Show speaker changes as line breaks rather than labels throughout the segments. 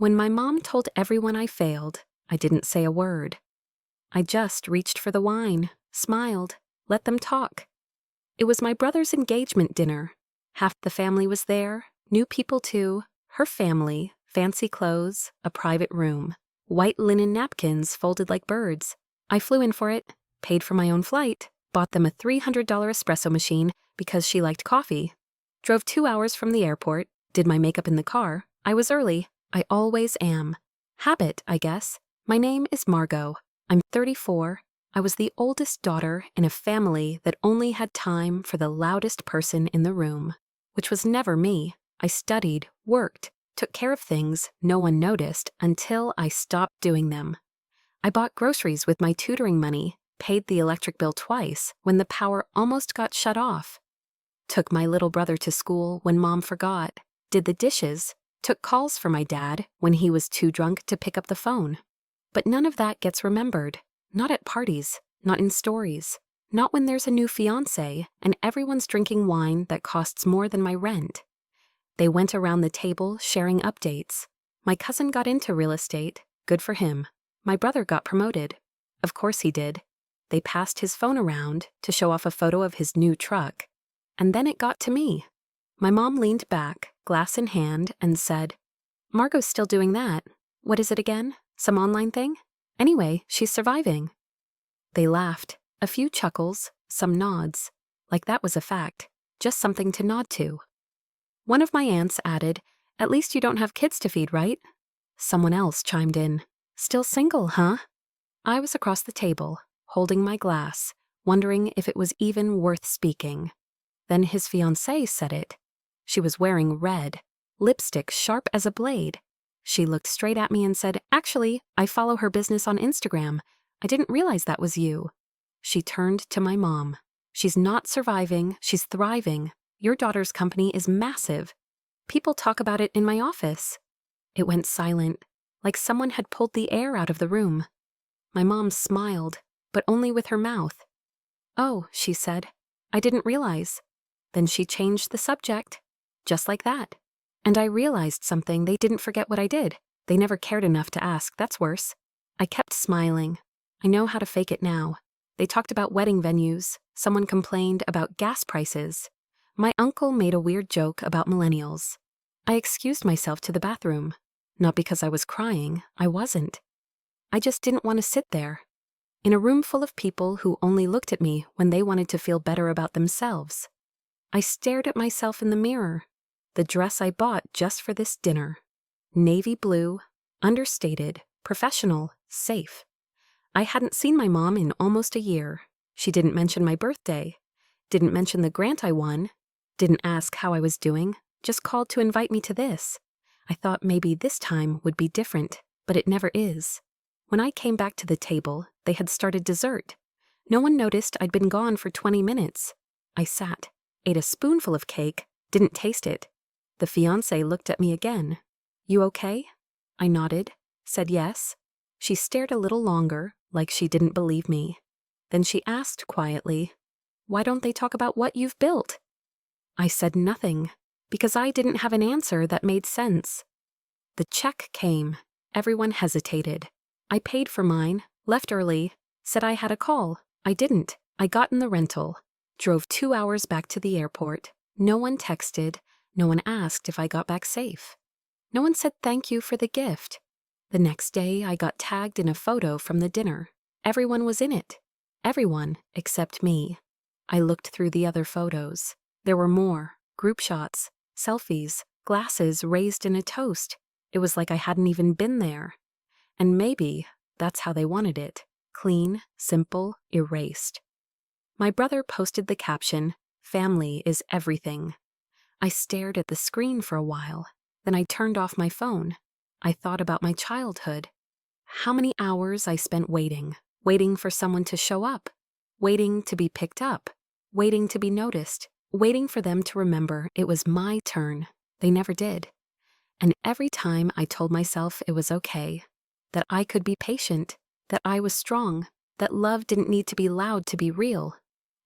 When my mom told everyone I failed, I didn't say a word. I just reached for the wine, smiled, let them talk. It was my brother's engagement dinner. Half the family was there, new people too, her family, fancy clothes, a private room, white linen napkins folded like birds. I flew in for it, paid for my own flight, bought them a $300 espresso machine because she liked coffee, drove 2 hours from the airport, did my makeup in the car. I was early. I always am. Habit, I guess. My name is Margot. I'm 34. I was the oldest daughter in a family that only had time for the loudest person in the room, which was never me. I studied, worked, took care of things no one noticed until I stopped doing them. I bought groceries with my tutoring money, paid the electric bill twice when the power almost got shut off, took my little brother to school when Mom forgot, did the dishes, took calls for my dad when he was too drunk to pick up the phone. But none of that gets remembered. Not at parties, not in stories, not when there's a new fiancé and everyone's drinking wine that costs more than my rent. They went around the table sharing updates. My cousin got into real estate, good for him. My brother got promoted. Of course he did. They passed his phone around to show off a photo of his new truck. And then it got to me. My mom leaned back, glass in hand, and said, "Margot's still doing that. What is it again? Some online thing? Anyway, she's surviving." They laughed, a few chuckles, some nods, like that was a fact, just something to nod to. One of my aunts added, "At least you don't have kids to feed, right?" Someone else chimed in, "Still single, huh?" I was across the table, holding my glass, wondering if it was even worth speaking. Then his fiancée said it. She was wearing red, lipstick sharp as a blade. She looked straight at me and said, "Actually, I follow her business on Instagram. I didn't realize that was you." She turned to my mom. "She's not surviving, she's thriving. Your daughter's company is massive. People talk about it in my office." It went silent, like someone had pulled the air out of the room. My mom smiled, but only with her mouth. "Oh," she said, "I didn't realize." Then she changed the subject, just like that. And I realized something. They didn't forget what I did. They never cared enough to ask. That's worse. I kept smiling. I know how to fake it now. They talked about wedding venues. Someone complained about gas prices. My uncle made a weird joke about millennials. I excused myself to the bathroom. Not because I was crying. I wasn't. I just didn't want to sit there, in a room full of people who only looked at me when they wanted to feel better about themselves. I stared at myself in the mirror. The dress I bought just for this dinner. Navy blue, understated, professional, safe. I hadn't seen my mom in almost a year. She didn't mention my birthday, didn't mention the grant I won, didn't ask how I was doing, just called to invite me to this. I thought maybe this time would be different, but it never is. When I came back to the table, they had started dessert. No one noticed I'd been gone for 20 minutes. I sat, ate a spoonful of cake, didn't taste it. The fiancé looked at me again. "You okay?" I nodded, said yes. She stared a little longer, like she didn't believe me. Then she asked quietly, "Why don't they talk about what you've built?" I said nothing, because I didn't have an answer that made sense. The check came. Everyone hesitated. I paid for mine, left early, said I had a call. I didn't. I got in the rental, drove 2 hours back to the airport. No one texted. No one asked if I got back safe. No one said thank you for the gift. The next day, I got tagged in a photo from the dinner. Everyone was in it. Everyone except me. I looked through the other photos. There were more. Group shots, selfies, glasses raised in a toast. It was like I hadn't even been there. And maybe that's how they wanted it. Clean, simple, erased. My brother posted the caption, "Family is everything." I stared at the screen for a while. Then I turned off my phone. I thought about my childhood. How many hours I spent waiting for someone to show up, waiting to be picked up, waiting to be noticed, waiting for them to remember it was my turn. They never did. And every time I told myself it was okay, that I could be patient, that I was strong, that love didn't need to be loud to be real.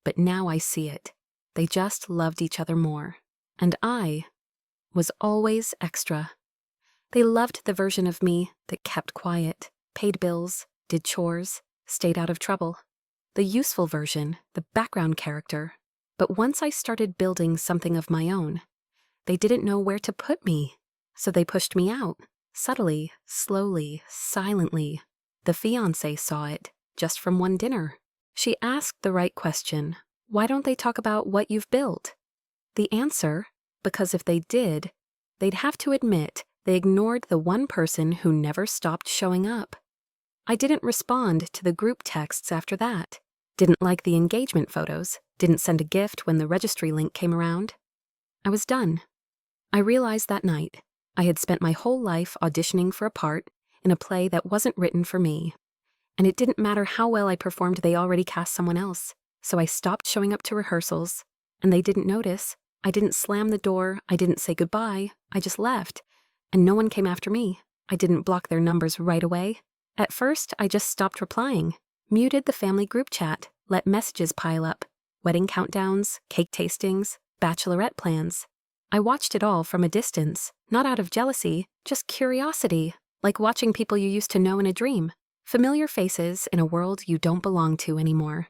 But now I see it. They just loved each other more. And I was always extra. They loved the version of me that kept quiet, paid bills, did chores, stayed out of trouble. The useful version, the background character. But once I started building something of my own, they didn't know where to put me, so they pushed me out. Subtly, slowly, silently. The fiancé saw it, just from one dinner. She asked the right question. Why don't they talk about what you've built? The answer, because if they did, they'd have to admit they ignored the one person who never stopped showing up. I didn't respond to the group texts after that. Didn't like the engagement photos. Didn't send a gift when the registry link came around. I was done. I realized that night I had spent my whole life auditioning for a part in a play that wasn't written for me. And it didn't matter how well I performed, they already cast someone else. So I stopped showing up to rehearsals, and they didn't notice. I didn't slam the door, I didn't say goodbye, I just left. And no one came after me. I didn't block their numbers right away. At first, I just stopped replying, muted the family group chat, let messages pile up, wedding countdowns, cake tastings, bachelorette plans. I watched it all from a distance, not out of jealousy, just curiosity, like watching people you used to know in a dream, familiar faces in a world you don't belong to anymore.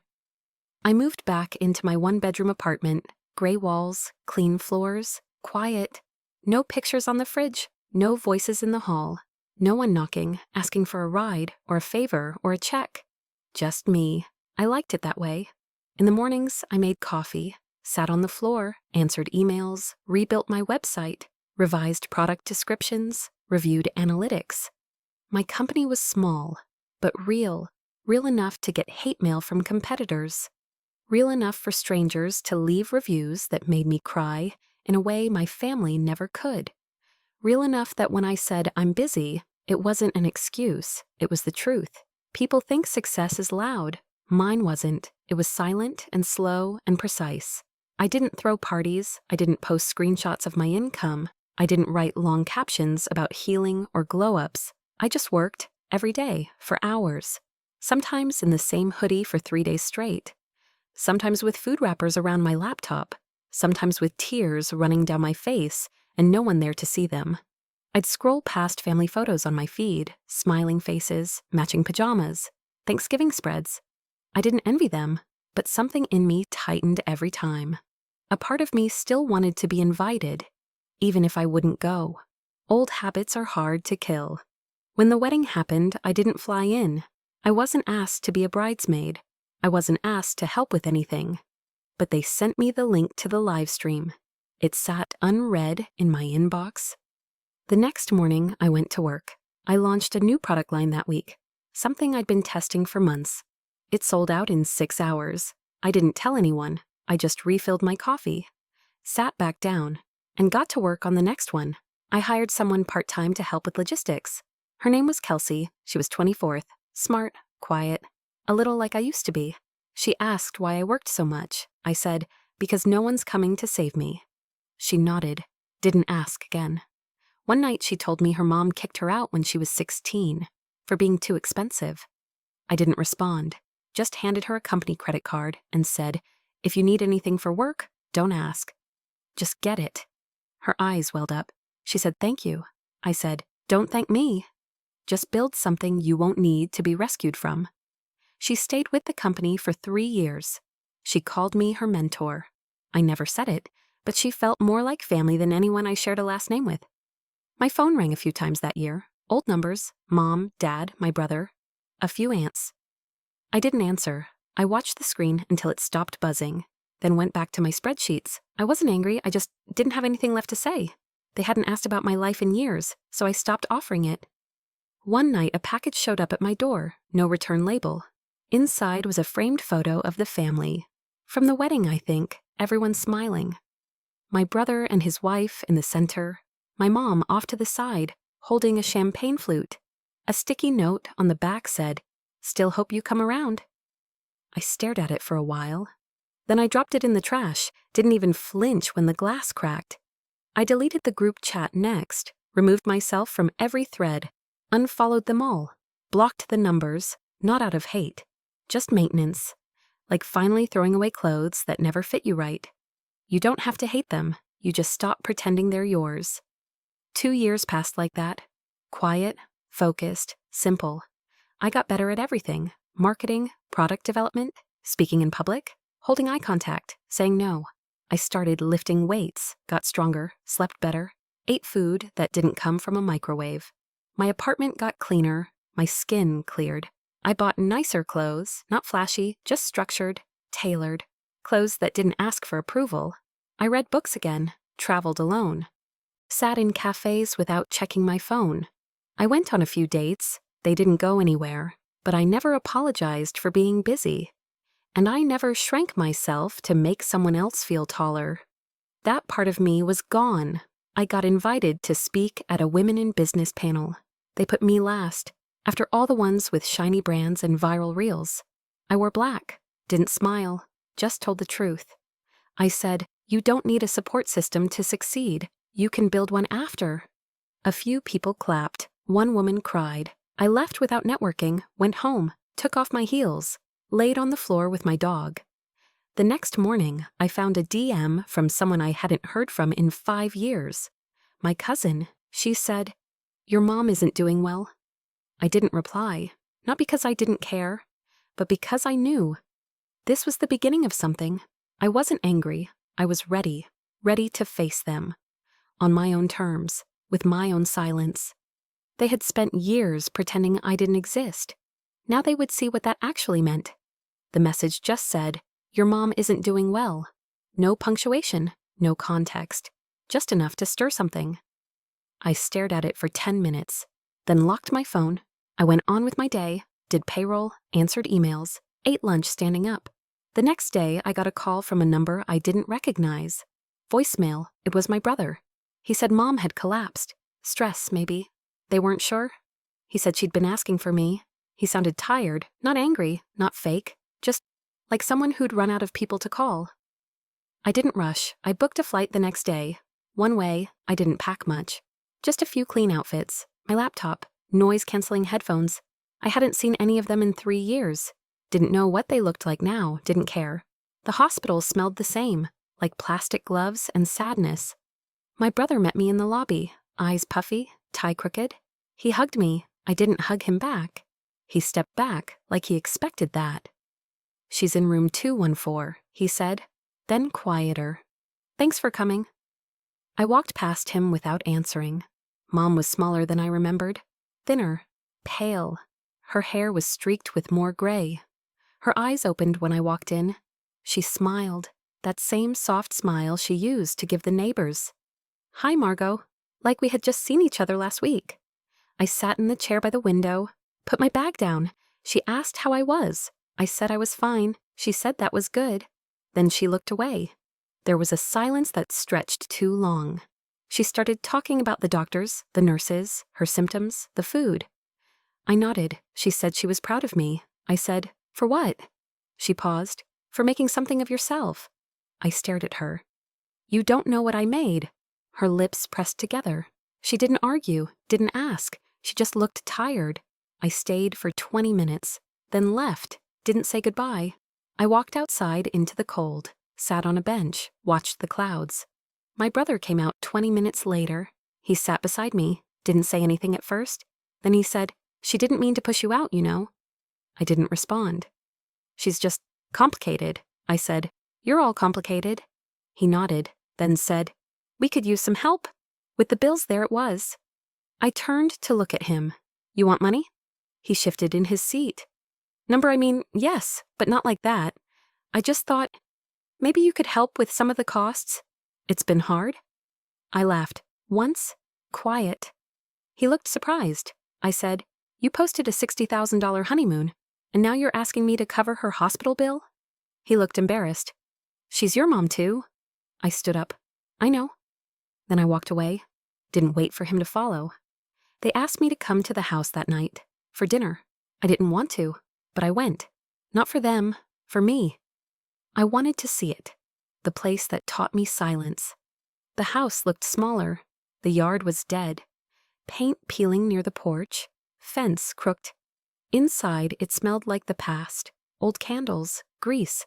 I moved back into my one-bedroom apartment, gray walls, clean floors, quiet, no pictures on the fridge, no voices in the hall, no one knocking, asking for a ride or a favor or a check. Just me. I liked it that way. In the mornings, I made coffee, sat on the floor, answered emails, rebuilt my website, revised product descriptions, reviewed analytics. My company was small, but real enough to get hate mail from competitors, real enough for strangers to leave reviews that made me cry in a way my family never could, real enough that when I said I'm busy, it wasn't an excuse, it was the truth. People think success is loud. Mine wasn't. It was silent and slow and precise. I didn't throw parties, I didn't post screenshots of my income, I didn't write long captions about healing or glow-ups. I just worked, every day, for hours. Sometimes in the same hoodie for 3 days straight. Sometimes with food wrappers around my laptop. Sometimes with tears running down my face and no one there to see them. I'd scroll past family photos on my feed, smiling faces, matching pajamas, Thanksgiving spreads. I didn't envy them, but something in me tightened every time. A part of me still wanted to be invited, even if I wouldn't go. Old habits are hard to kill. When the wedding happened, I didn't fly in. I wasn't asked to be a bridesmaid. I wasn't asked to help with anything. But they sent me the link to the live stream. It sat unread in my inbox. The next morning, I went to work. I launched a new product line that week, something I'd been testing for months. It sold out in 6 hours. I didn't tell anyone. I just refilled my coffee, sat back down, and got to work on the next one. I hired someone part-time to help with logistics. Her name was Kelsey. She was 24th, smart, quiet, a little like I used to be. She asked why I worked so much. I said, because no one's coming to save me. She nodded, didn't ask again. One night she told me her mom kicked her out when she was 16 for being too expensive. I didn't respond, just handed her a company credit card and said, if you need anything for work, don't ask. Just get it. Her eyes welled up. She said, thank you. I said, don't thank me. Just build something you won't need to be rescued from. She stayed with the company for 3 years. She called me her mentor. I never said it, but she felt more like family than anyone I shared a last name with. My phone rang a few times that year. Old numbers, mom, dad, my brother, a few aunts. I didn't answer. I watched the screen until it stopped buzzing, then went back to my spreadsheets. I wasn't angry, I just didn't have anything left to say. They hadn't asked about my life in years, so I stopped offering it. One night, a package showed up at my door, no return label. Inside was a framed photo of the family. From the wedding, I think, everyone smiling. My brother and his wife in the center, my mom off to the side, holding a champagne flute. A sticky note on the back said, "Still hope you come around." I stared at it for a while. Then I dropped it in the trash, didn't even flinch when the glass cracked. I deleted the group chat next, removed myself from every thread, unfollowed them all, blocked the numbers, not out of hate, just maintenance, like finally throwing away clothes that never fit you right. You don't have to hate them, you just stop pretending they're yours. 2 years passed like that. Quiet, focused, simple. I got better at everything: marketing, product development, speaking in public, holding eye contact, saying no. I started lifting weights, got stronger, slept better, ate food that didn't come from a microwave. My apartment got cleaner, my skin cleared. I bought nicer clothes, not flashy, just structured, tailored, clothes that didn't ask for approval. I read books again, traveled alone, sat in cafes without checking my phone. I went on a few dates. They didn't go anywhere, but I never apologized for being busy. And I never shrank myself to make someone else feel taller. That part of me was gone. I got invited to speak at a Women in Business panel. They put me last, after all the ones with shiny brands and viral reels. I wore black, didn't smile, just told the truth. I said, "You don't need a support system to succeed. You can build one after." A few people clapped. One woman cried. I left without networking, went home, took off my heels, laid on the floor with my dog. The next morning, I found a DM from someone I hadn't heard from in 5 years. My cousin. She said, "Your mom isn't doing well." I didn't reply, not because I didn't care, but because I knew. This was the beginning of something. I wasn't angry. I was ready to face them. On my own terms, with my own silence. They had spent years pretending I didn't exist. Now they would see what that actually meant. The message just said, "Your mom isn't doing well." No punctuation, no context, just enough to stir something. I stared at it for 10 minutes, then locked my phone. I went on with my day, did payroll, answered emails, ate lunch standing up. The next day, I got a call from a number I didn't recognize. Voicemail. It was my brother. He said Mom had collapsed. Stress, maybe. They weren't sure. He said she'd been asking for me. He sounded tired, not angry, not fake, just like someone who'd run out of people to call. I didn't rush. I booked a flight the next day. One way. I didn't pack much. Just a few clean outfits, my laptop, noise-canceling headphones. I hadn't seen any of them in 3 years. Didn't know what they looked like now, didn't care. The hospital smelled the same, like plastic gloves and sadness. My brother met me in the lobby, eyes puffy, tie crooked. He hugged me. I didn't hug him back. He stepped back like he expected that. "She's in room 214, he said, then quieter. "Thanks for coming." I walked past him without answering. Mom was smaller than I remembered, thinner, pale. Her hair was streaked with more gray. Her eyes opened when I walked in. She smiled, that same soft smile she used to give the neighbors. "Hi, Margot," like we had just seen each other last week. I sat in the chair by the window, put my bag down. She asked how I was. I said I was fine. She said that was good. Then she looked away. There was a silence that stretched too long. She started talking about the doctors, the nurses, her symptoms, the food. I nodded. She said she was proud of me. I said, "For what?" She paused. "For making something of yourself." I stared at her. "You don't know what I made." Her lips pressed together. She didn't argue, didn't ask. She just looked tired. I stayed for 20 minutes, then left, didn't say goodbye. I walked outside into the cold, sat on a bench, watched the clouds. My brother came out 20 minutes later. He sat beside me, didn't say anything at first. Then he said, "She didn't mean to push you out, you know." I didn't respond. "She's just complicated," I said. "You're all complicated." He nodded, then said, "We could use some help." With the bills there it was. I turned to look at him. "You want money?" He shifted in his seat. Yes, but not like that. I just thought, maybe you could help with some of the costs. It's been hard." I laughed. "Once. Quiet." He looked surprised. I said, "You posted a $60,000 honeymoon, and now you're asking me to cover her hospital bill?" He looked embarrassed. "She's your mom too." I stood up. "I know." Then I walked away. Didn't wait for him to follow. They asked me to come to the house that night, for dinner. I didn't want to, but I went. Not for them, for me. I wanted to see it, the place that taught me silence. The house looked smaller. The yard was dead. Paint peeling near the porch, fence crooked. Inside, it smelled like the past. Old candles, grease,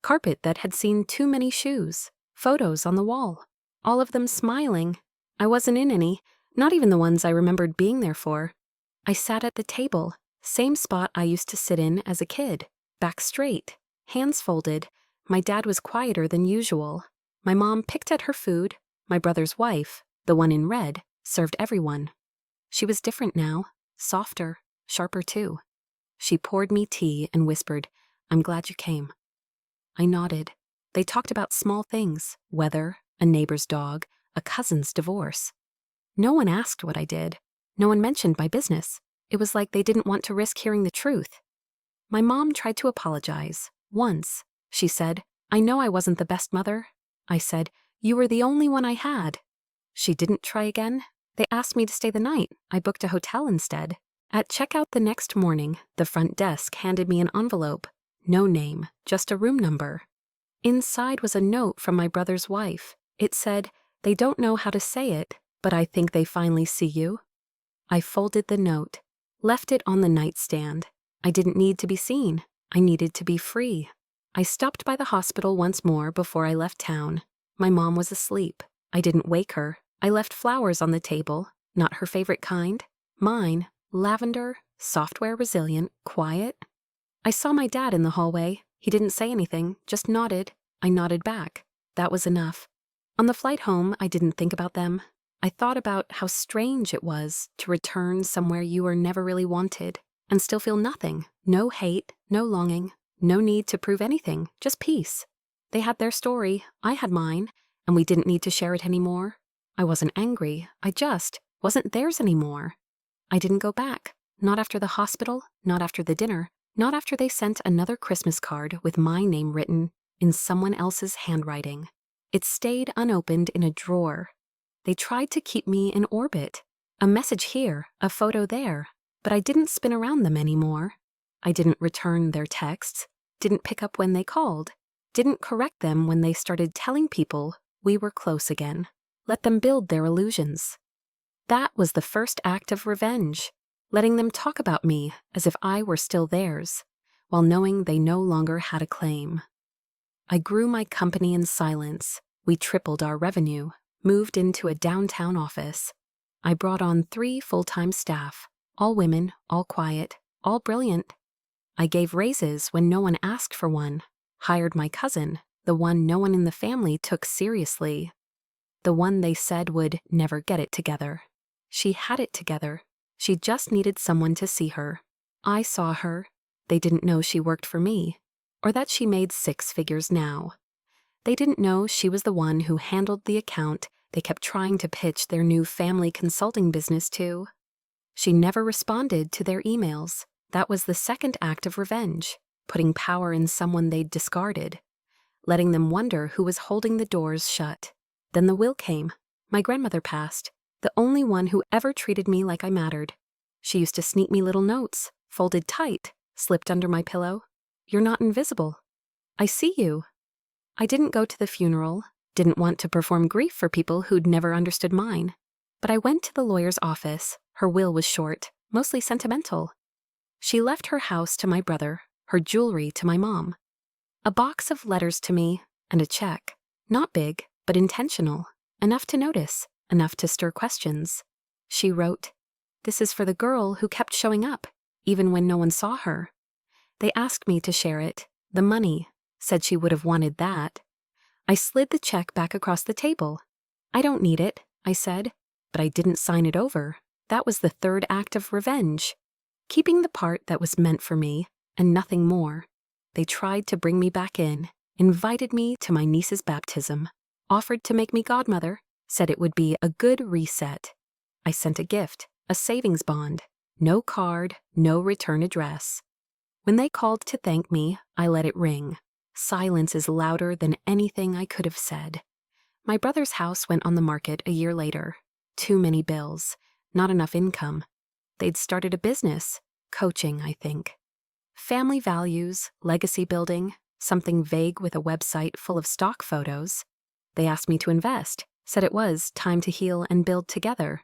carpet that had seen too many shoes, photos on the wall, all of them smiling. I wasn't in any, Not even the ones I remembered being there for. I sat at the table, same spot I used to sit in as a kid, back straight, hands folded. My dad was quieter than usual. My mom picked at her food. My brother's wife, the one in red, served everyone. She was different now, softer, sharper too. She poured me tea and whispered, "I'm glad you came." I nodded. They talked about small things, weather, a neighbor's dog, a cousin's divorce. No one asked what I did. No one mentioned my business. It was like they didn't want to risk hearing the truth. My mom tried to apologize. Once, she said, "I know I wasn't the best mother." I said, "You were the only one I had." She didn't try again. They asked me to stay the night. I booked a hotel instead. At checkout the next morning, the front desk handed me an envelope. No name, just a room number. Inside was a note from my brother's wife. It said, "They don't know how to say it, but I think they finally see you." I folded the note, left it on the nightstand. I didn't need to be seen. I needed to be free. I stopped by the hospital once more before I left town. My mom was asleep. I didn't wake her. I left flowers on the table, not her favorite kind. Mine, lavender, software resilient, quiet. I saw my dad in the hallway. He didn't say anything, just nodded. I nodded back. That was enough. On the flight home, I didn't think about them. I thought about how strange it was to return somewhere you were never really wanted and still feel nothing. No hate, no longing, no need to prove anything, just peace. They had their story, I had mine, and we didn't need to share it anymore. I wasn't angry, I just wasn't theirs anymore. I didn't go back, not after the hospital, not after the dinner, not after they sent another Christmas card with my name written in someone else's handwriting. It stayed unopened in a drawer. They tried to keep me in orbit. A message here, a photo there, but I didn't spin around them anymore. I didn't return their texts, didn't pick up when they called, didn't correct them when they started telling people we were close again. Let them build their illusions. That was the first act of revenge, letting them talk about me as if I were still theirs, while knowing they no longer had a claim. I grew my company in silence. We tripled our revenue, moved into a downtown office. I brought on 3 full-time staff, all women, all quiet, all brilliant. I gave raises when no one asked for one, hired my cousin, the one no one in the family took seriously, the one they said would never get it together. She had it together. She just needed someone to see her. I saw her. They didn't know she worked for me, or that she made 6 figures now. They didn't know she was the one who handled the account they kept trying to pitch their new family consulting business to. She never responded to their emails. That was the second act of revenge, putting power in someone they'd discarded, letting them wonder who was holding the doors shut. Then the will came. My grandmother passed, the only one who ever treated me like I mattered. She used to sneak me little notes, folded tight, slipped under my pillow. "You're not invisible. I see you." I didn't go to the funeral, didn't want to perform grief for people who'd never understood mine. But I went to the lawyer's office. Her will was short, mostly sentimental. She left her house to my brother, her jewelry to my mom, a box of letters to me, and a check. Not big, but intentional, enough to notice, enough to stir questions. She wrote, "This is for the girl who kept showing up, even when no one saw her. They asked me to share it. The money. Said she would have wanted that." I slid the check back across the table. "I don't need it," I said, but I didn't sign it over. That was the third act of revenge, keeping the part that was meant for me and nothing more. They tried to bring me back in, invited me to my niece's baptism, offered to make me godmother, said it would be a good reset. I sent a gift, a savings bond, no card, no return address. When they called to thank me, I let it ring. Silence is louder than anything I could have said. My brother's house went on the market a year later. Too many bills, not enough income. They'd started a business, coaching, I think. Family values, legacy building, something vague with a website full of stock photos. They asked me to invest, said it was time to heal and build together.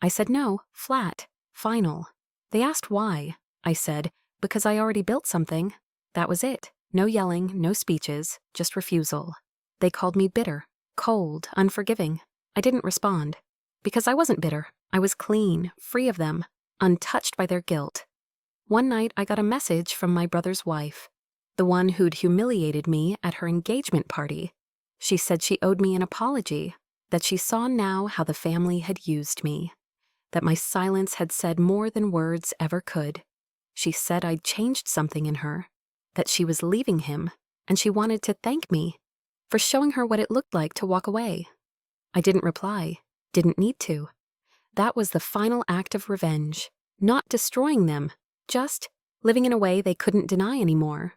I said no, flat, final. They asked why. I said, because I already built something. That was it. No yelling, no speeches, just refusal. They called me bitter, cold, unforgiving. I didn't respond. Because I wasn't bitter. I was clean, free of them, untouched by their guilt. One night I got a message from my brother's wife, the one who'd humiliated me at her engagement party. She said she owed me an apology, that she saw now how the family had used me, that my silence had said more than words ever could. She said I'd changed something in her, that she was leaving him, and she wanted to thank me for showing her what it looked like to walk away. I didn't reply, didn't need to. That was the final act of revenge, not destroying them, just living in a way they couldn't deny anymore.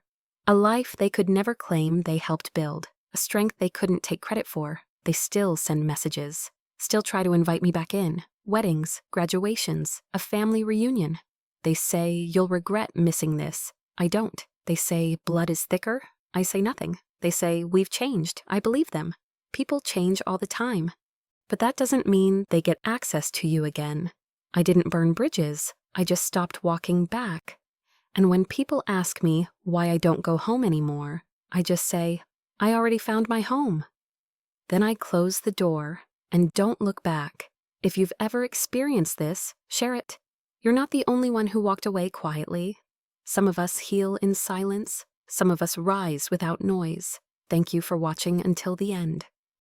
A life they could never claim they helped build, a strength they couldn't take credit for. They still send messages, still try to invite me back in. Weddings, graduations, a family reunion. They say, you'll regret missing this. I don't. They say, blood is thicker. I say nothing. They say, we've changed. I believe them. People change all the time. But that doesn't mean they get access to you again. I didn't burn bridges. I just stopped walking back. And when people ask me why I don't go home anymore, I just say, I already found my home. Then I close the door and don't look back. If you've ever experienced this, share it. You're not the only one who walked away quietly. Some of us heal in silence. Some of us rise without noise. Thank you for watching until the end.